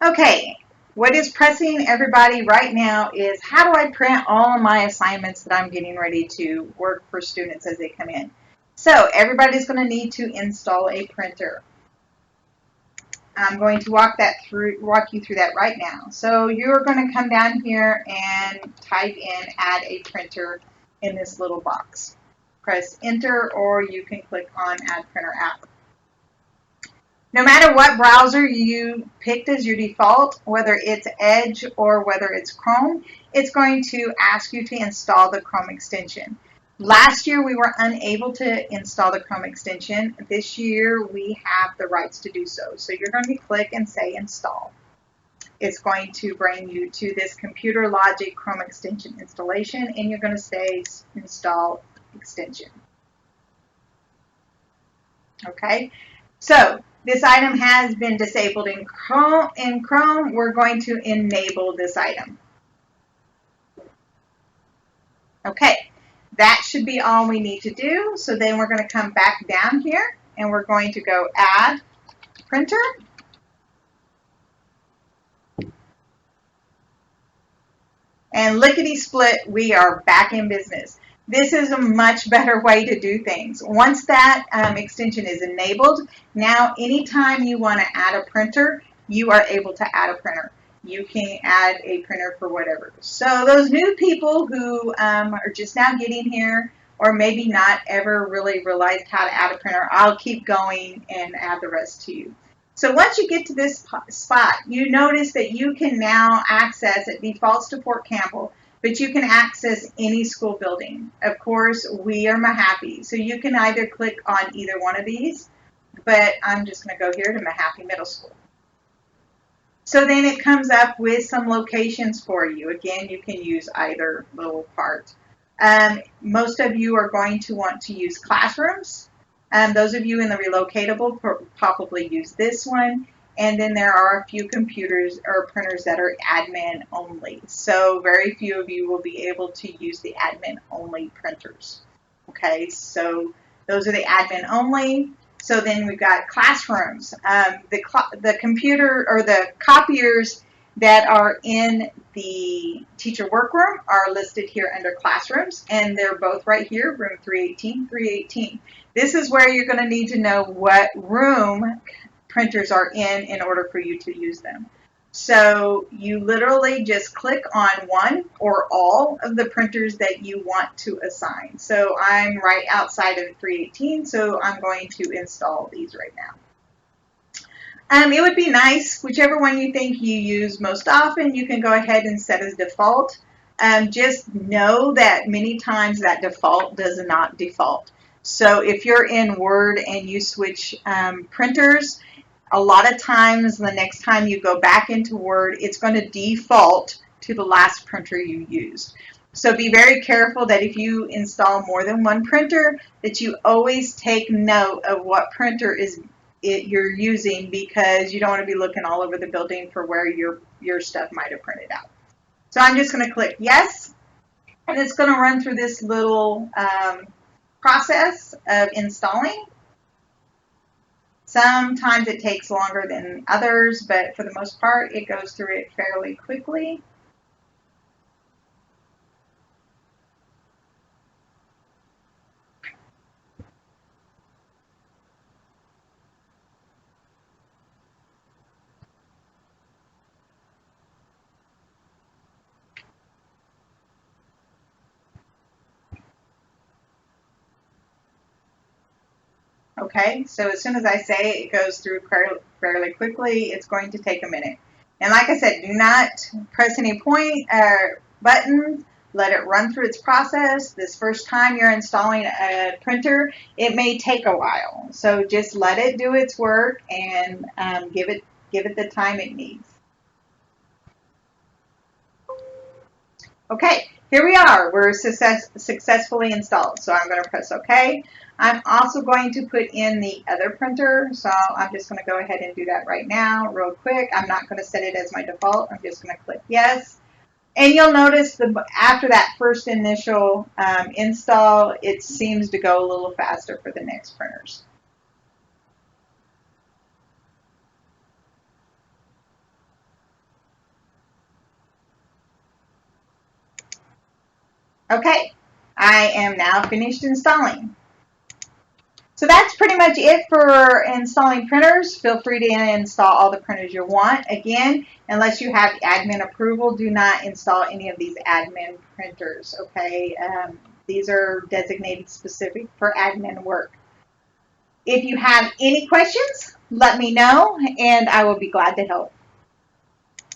Okay, what is pressing everybody right now is how do I print all of my assignments that I'm getting ready to work for students as they come in? So everybody's going to need to install a printer. I'm going to walk you through that right now. So you're going to come down here and type in add a printer in this little box. Press enter or you can click on add printer app. No matter what browser you picked as your default, whether it's Edge or whether it's Chrome, it's going to ask you to install the Chrome extension. Last year we were unable to install the Chrome extension. This year we have the rights to do so. So you're going to click and say install. It's going to bring you to this Computer Logic Chrome extension installation and you're going to say install extension. Okay, so this item has been disabled in Chrome. We're going to enable this item. Okay, that should be all we need to do. So then we're going to come back down here and we're going to go add printer. And lickety split, we are back in business. This is a much better way to do things. Once that extension is enabled, now anytime you want to add a printer, you are able to add a printer. You can add a printer for whatever. So those new people who are just now getting here or maybe not ever really realized how to add a printer, I'll keep going and add the rest to you. So once you get to this spot, you notice that you can now access, it defaults to Fort Campbell, but you can access any school building. Of course, we are Mahaffey, so you can either click on either one of these, but I'm just going to go here to Mahaffey Middle School. So then it comes up with some locations for you. Again, you can use either little part. Most of you are going to want to use classrooms. Those of you in the relocatable probably use this one. And then there are a few computers or printers that are admin only. So very few of you will be able to use the admin only printers. Okay, so those are the admin only. So then we've got classrooms. The computer or the copiers that are in the teacher workroom are listed here under classrooms, and they're both right here, room 318, 318. This is where you're going to need to know what room printers are in order for you to use them. So you literally just click on one or all of the printers that you want to assign. So I'm right outside of 318, so I'm going to install these right now. It would be nice, whichever one you think you use most often, you can go ahead and set as default. Just know that many times that default does not default. So if you're in Word and you switch printers, a lot of times the next time you go back into Word, it's going to default to the last printer you used. So be very careful that if you install more than one printer, that you always take note of what printer you're using, because you don't want to be looking all over the building for where your stuff might have printed out. So I'm just going to click yes, and it's going to run through this little process of installing. Sometimes it takes longer than others, but for the most part, it goes through it fairly quickly. Okay, so as soon as I say it goes through fairly quickly, it's going to take a minute. And like I said, do not press any button. Let it run through its process. This first time you're installing a printer, it may take a while. So just let it do its work and give it the time it needs. Okay, here we are. We're successfully installed. So I'm going to press OK. I'm also going to put in the other printer. So I'm just going to go ahead and do that right now real quick. I'm not going to set it as my default. I'm just going to click yes. And you'll notice after that first initial install, it seems to go a little faster for the next printers. Okay, I am now finished installing. So that's pretty much it for installing printers. Feel free to install all the printers you want. Again, unless you have admin approval, do not install any of these admin printers, okay? These are designated specific for admin work. If you have any questions, let me know and I will be glad to help.